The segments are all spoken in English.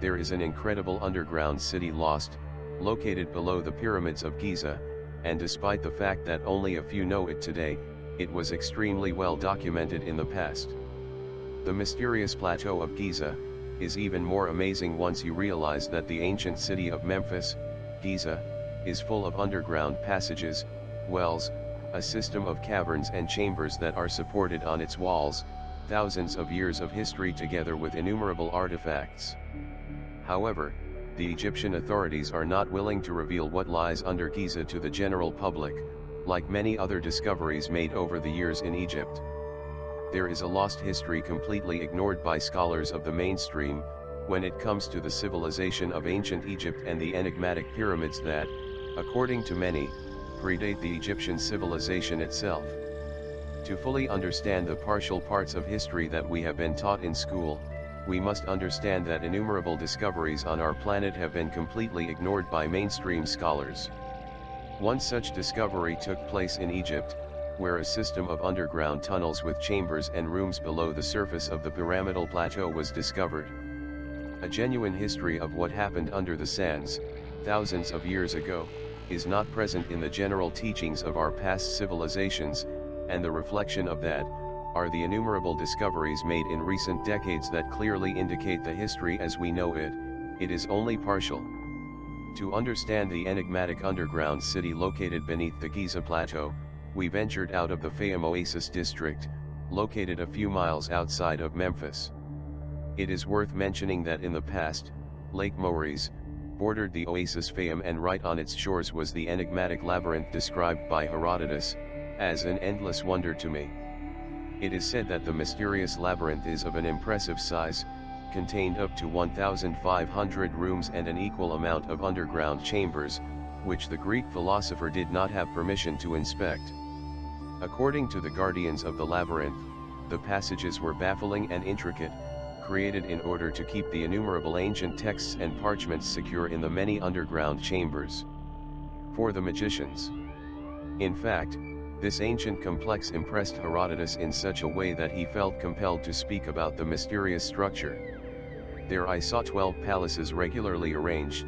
there is an incredible underground city lost, located below the Pyramids of Giza, and despite the fact that only a few know it today, it was extremely well documented in the past. The mysterious plateau of Giza is even more amazing once you realize that the ancient city of Memphis, Giza, is full of underground passages, wells, a system of caverns and chambers that are supported on its walls, thousands of years of history together with innumerable artifacts. However, the Egyptian authorities are not willing to reveal what lies under Giza to the general public, like many other discoveries made over the years in Egypt. There is a lost history completely ignored by scholars of the mainstream, when it comes to the civilization of ancient Egypt and the enigmatic pyramids that, according to many, predate the Egyptian civilization itself. To fully understand the partial parts of history that we have been taught in school, we must understand that innumerable discoveries on our planet have been completely ignored by mainstream scholars. One such discovery took place in Egypt, where a system of underground tunnels with chambers and rooms below the surface of the pyramidal plateau was discovered. A genuine history of what happened under the sands, thousands of years ago, is not present in the general teachings of our past civilizations, and the reflection of that, are the innumerable discoveries made in recent decades that clearly indicate the history as we know it. It is only partial. To understand the enigmatic underground city located beneath the Giza Plateau, we ventured out of the Fayum Oasis district, located a few miles outside of Memphis. It is worth mentioning that in the past, Lake Moeris bordered the oasis Fayum, and right on its shores was the enigmatic labyrinth described by Herodotus as an endless wonder to me. It is said that the mysterious labyrinth is of an impressive size, contained up to 1,500 rooms and an equal amount of underground chambers, which the Greek philosopher did not have permission to inspect. According to the guardians of the labyrinth, the passages were baffling and intricate, created in order to keep the innumerable ancient texts and parchments secure in the many underground chambers. For the magicians. In fact, this ancient complex impressed Herodotus in such a way that he felt compelled to speak about the mysterious structure. There I saw 12 palaces regularly arranged,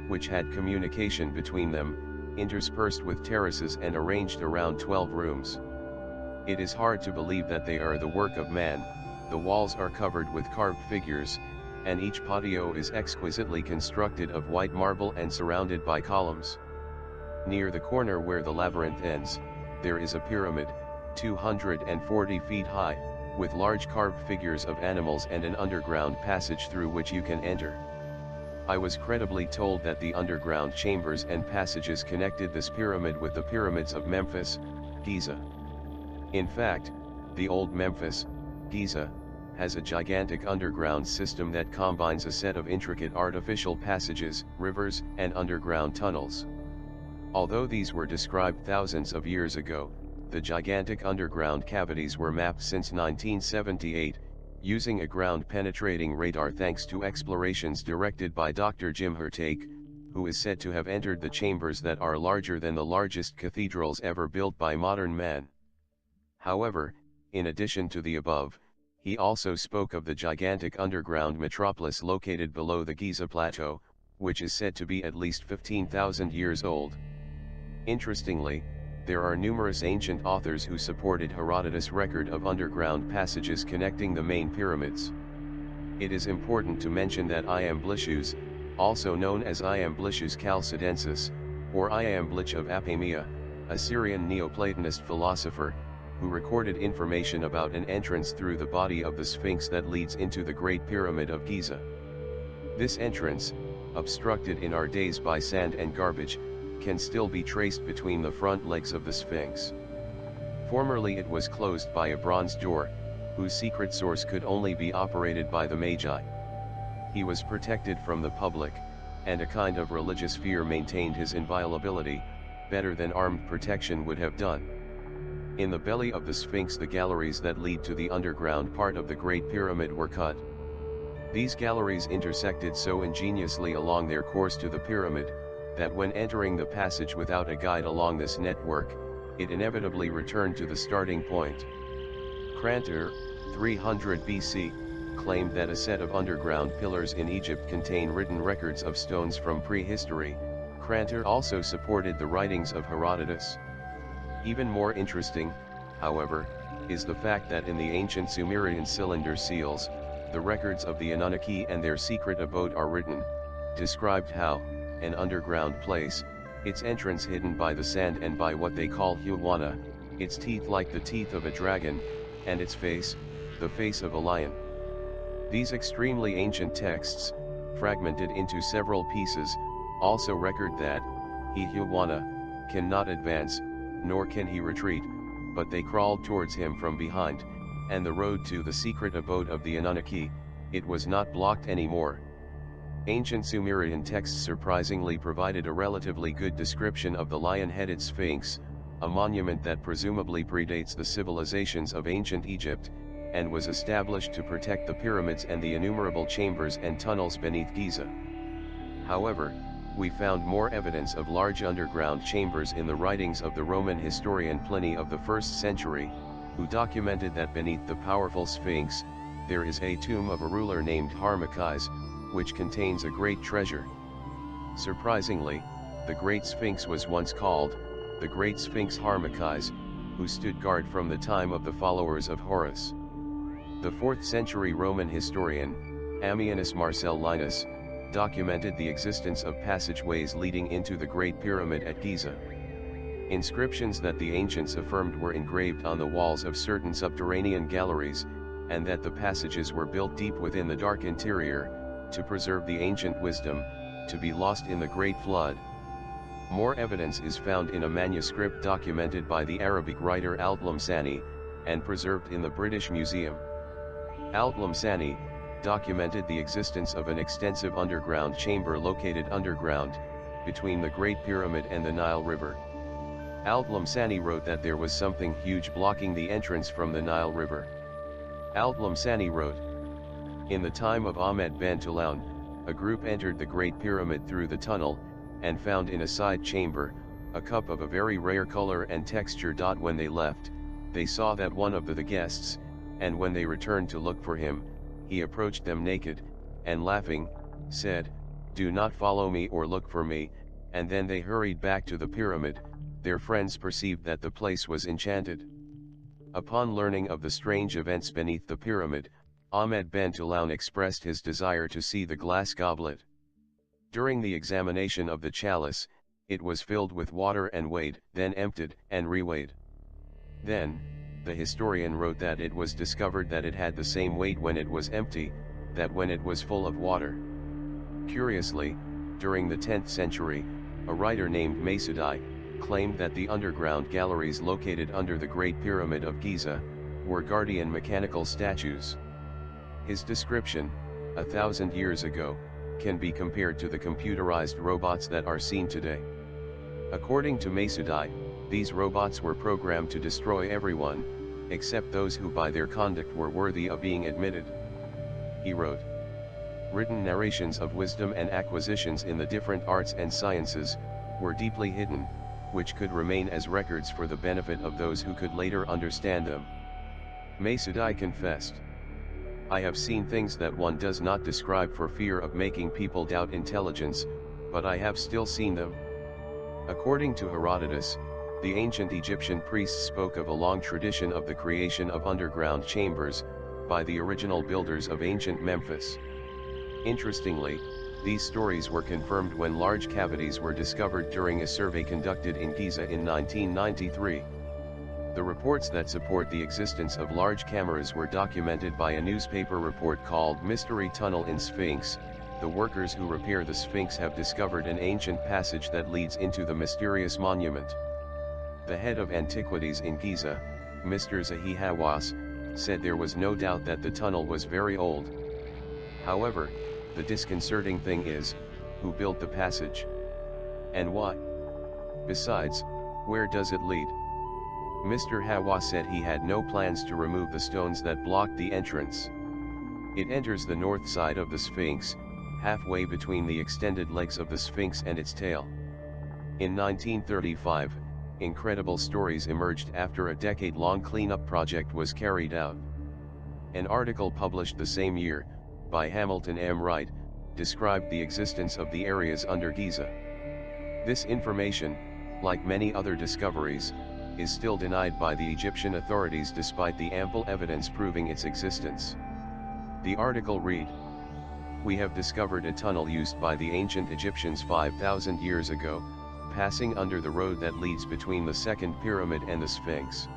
which had communication between them, interspersed with terraces and arranged around 12 rooms. It is hard to believe that they are the work of man. The walls are covered with carved figures, and each patio is exquisitely constructed of white marble and surrounded by columns. Near the corner where the labyrinth ends, there is a pyramid, 240 feet high, with large carved figures of animals and an underground passage through which you can enter. I was credibly told that the underground chambers and passages connected this pyramid with the pyramids of Memphis, Giza. In fact, the old Memphis, Giza, has a gigantic underground system that combines a set of intricate artificial passages, rivers, and underground tunnels. Although these were described thousands of years ago, the gigantic underground cavities were mapped since 1978, using a ground-penetrating radar thanks to explorations directed by Dr. Jim Hurtake, who is said to have entered the chambers that are larger than the largest cathedrals ever built by modern man. However, in addition to the above, he also spoke of the gigantic underground metropolis located below the Giza Plateau, which is said to be at least 15,000 years old. Interestingly, there are numerous ancient authors who supported Herodotus' record of underground passages connecting the main pyramids. It is important to mention that Iamblichus, also known as Iamblichus Chalcidensis, or Iamblich of Apamea, a Syrian Neoplatonist philosopher, who recorded information about an entrance through the body of the Sphinx that leads into the Great Pyramid of Giza. This entrance, obstructed in our days by sand and garbage, can still be traced between the front legs of the Sphinx. Formerly it was closed by a bronze door, whose secret source could only be operated by the Magi. He was protected from the public, and a kind of religious fear maintained his inviolability, better than armed protection would have done. In the belly of the Sphinx the galleries that lead to the underground part of the Great Pyramid were cut. These galleries intersected so ingeniously along their course to the pyramid, that when entering the passage without a guide along this network, it inevitably returned to the starting point. Krantor, 300 BC. claimed that a set of underground pillars in Egypt contain written records of stones from prehistory. Kranter also supported the writings of Herodotus. Even more interesting, however, is the fact that in the ancient Sumerian cylinder seals, the records of the Anunnaki and their secret abode are written, described how, an underground place, its entrance hidden by the sand and by what they call Huwana, its teeth like the teeth of a dragon, and its face, the face of a lion. These extremely ancient texts, fragmented into several pieces, also record that, he Huwana, cannot advance, nor can he retreat, but they crawled towards him from behind, and the road to the secret abode of the Anunnaki, it was not blocked anymore. Ancient Sumerian texts surprisingly provided a relatively good description of the lion-headed Sphinx, a monument that presumably predates the civilizations of ancient Egypt, and was established to protect the pyramids and the innumerable chambers and tunnels beneath Giza. However, we found more evidence of large underground chambers in the writings of the Roman historian Pliny of the 1st century, who documented that beneath the powerful Sphinx, there is a tomb of a ruler named Harmakhis, which contains a great treasure. Surprisingly, the Great Sphinx was once called, the Great Sphinx Harmakhis, who stood guard from the time of the followers of Horus. The 4th century Roman historian, Ammianus Marcellinus, documented the existence of passageways leading into the Great Pyramid at Giza. Inscriptions that the ancients affirmed were engraved on the walls of certain subterranean galleries, and that the passages were built deep within the dark interior, to preserve the ancient wisdom, to be lost in the Great Flood. More evidence is found in a manuscript documented by the Arabic writer Al-Tlemceni, and preserved in the British Museum. Al-Tlemceni documented the existence of an extensive underground chamber located underground, between the Great Pyramid and the Nile River. Al-Tlemceni wrote that there was something huge blocking the entrance from the Nile River. Al-Tlemceni wrote, "In the time of Ahmed ben Tulun, a group entered the Great Pyramid through the tunnel, and found in a side chamber, a cup of a very rare color and texture. When they left, they saw that one of the guests, and when they returned to look for him, he approached them naked, and laughing, said, 'Do not follow me or look for me,' and then they hurried back to the pyramid. Their friends perceived that the place was enchanted. Upon learning of the strange events beneath the pyramid, Ahmed ben Tulun expressed his desire to see the glass goblet. During the examination of the chalice, it was filled with water and weighed, then emptied and reweighed. Then, the historian wrote that it was discovered that it had the same weight when it was empty, that when it was full of water. Curiously, during the 10th century, a writer named Masudi claimed that the underground galleries located under the Great Pyramid of Giza were guardian mechanical statues. His description, 1,000 years ago, can be compared to the computerized robots that are seen today. According to Masudi, these robots were programmed to destroy everyone, except those who by their conduct were worthy of being admitted. He wrote, "Written narrations of wisdom and acquisitions in the different arts and sciences, were deeply hidden, which could remain as records for the benefit of those who could later understand them." Masudi confessed, "I have seen things that one does not describe for fear of making people doubt intelligence, but I have still seen them." According to Herodotus, the ancient Egyptian priests spoke of a long tradition of the creation of underground chambers, by the original builders of ancient Memphis. Interestingly, these stories were confirmed when large cavities were discovered during a survey conducted in Giza in 1993. The reports that support the existence of large cameras were documented by a newspaper report called Mystery Tunnel in Sphinx. The workers who repair the Sphinx have discovered an ancient passage that leads into the mysterious monument. The head of antiquities in Giza, Mr. Zahi Hawass, said there was no doubt that the tunnel was very old. However, the disconcerting thing is, who built the passage? And why? Besides, where does it lead? Mr. Hawa said he had no plans to remove the stones that blocked the entrance. It enters the north side of the Sphinx, halfway between the extended legs of the Sphinx and its tail. In 1935, incredible stories emerged after a decade-long cleanup project was carried out. An article published the same year, by Hamilton M. Wright, described the existence of the areas under Giza. This information, like many other discoveries, is still denied by the Egyptian authorities despite the ample evidence proving its existence. The article read: "We have discovered a tunnel used by the ancient Egyptians 5,000 years ago, passing under the road that leads between the second pyramid and the Sphinx.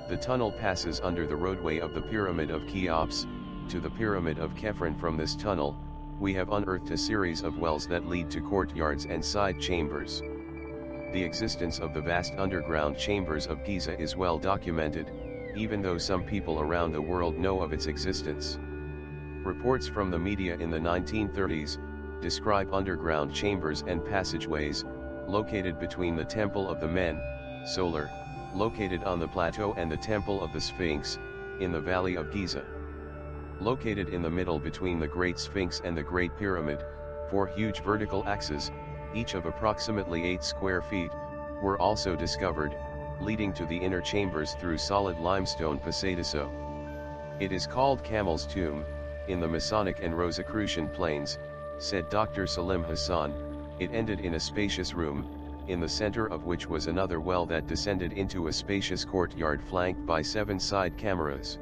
The tunnel passes under the roadway of the Pyramid of Cheops, to the Pyramid of Khephren. From this tunnel, we have unearthed a series of wells that lead to courtyards and side chambers. The existence of the vast underground chambers of Giza is well documented, even though some people around the world know of its existence. Reports from the media in the 1930s describe underground chambers and passageways, located between the Temple of the Men, Solar, located on the plateau, and the Temple of the Sphinx, in the Valley of Giza. Located in the middle between the Great Sphinx and the Great Pyramid, 4 huge vertical axes, each of approximately 8 square feet, were also discovered, leading to the inner chambers through solid limestone pasadizo. It is called Camel's Tomb, in the Masonic and Rosicrucian plains, said Dr. Salim Hassan. It ended in a spacious room, in the center of which was another well that descended into a spacious courtyard flanked by 7 side cameras.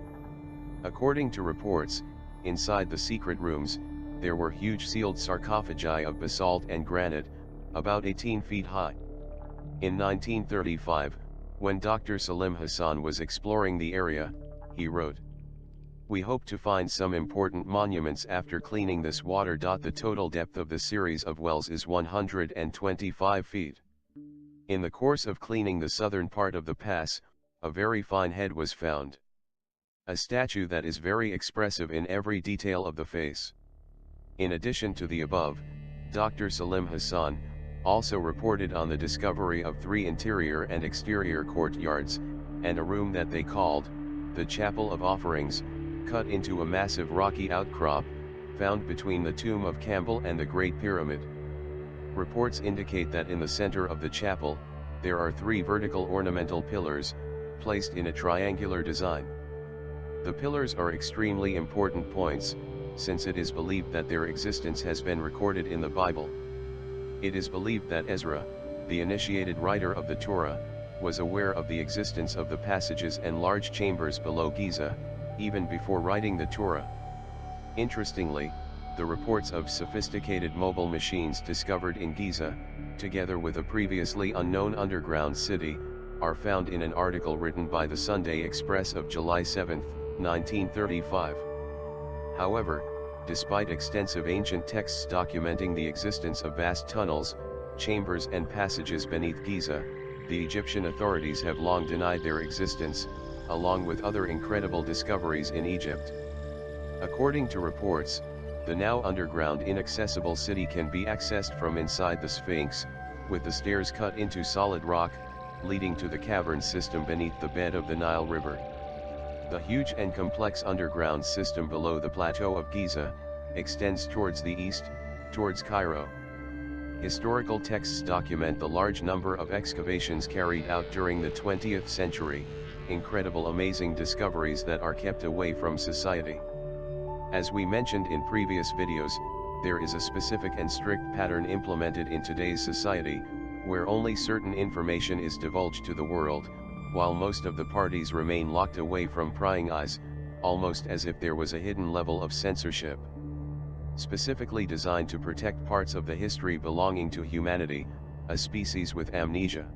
According to reports, inside the secret rooms, there were huge sealed sarcophagi of basalt and granite, about 18 feet high. In 1935, when Dr. Salim Hassan was exploring the area, he wrote, "We hope to find some important monuments after cleaning this water. The total depth of the series of wells is 125 feet. In the course of cleaning the southern part of the pass, a very fine head was found. A statue that is very expressive in every detail of the face." In addition to the above, Dr. Salim Hassan also reported on the discovery of 3 interior and exterior courtyards, and a room that they called the Chapel of Offerings, cut into a massive rocky outcrop, found between the tomb of Campbell and the Great Pyramid. Reports indicate that in the center of the chapel, there are 3 vertical ornamental pillars, placed in a triangular design. The pillars are extremely important points, since it is believed that their existence has been recorded in the Bible. It is believed that Ezra, the initiated writer of the Torah, was aware of the existence of the passages and large chambers below Giza, even before writing the Torah. Interestingly, the reports of sophisticated mobile machines discovered in Giza, together with a previously unknown underground city, are found in an article written by the Sunday Express of July 7, 1935. However, despite extensive ancient texts documenting the existence of vast tunnels, chambers and passages beneath Giza, the Egyptian authorities have long denied their existence, along with other incredible discoveries in Egypt. According to reports, the now underground inaccessible city can be accessed from inside the Sphinx, with the stairs cut into solid rock, leading to the cavern system beneath the bed of the Nile River. The huge and complex underground system below the plateau of Giza extends towards the east, towards Cairo. Historical texts document the large number of excavations carried out during the 20th century, incredible amazing discoveries that are kept away from society. As we mentioned in previous videos, there is a specific and strict pattern implemented in today's society, where only certain information is divulged to the world, while most of the parties remain locked away from prying eyes, almost as if there was a hidden level of censorship. Specifically designed to protect parts of the history belonging to humanity, a species with amnesia.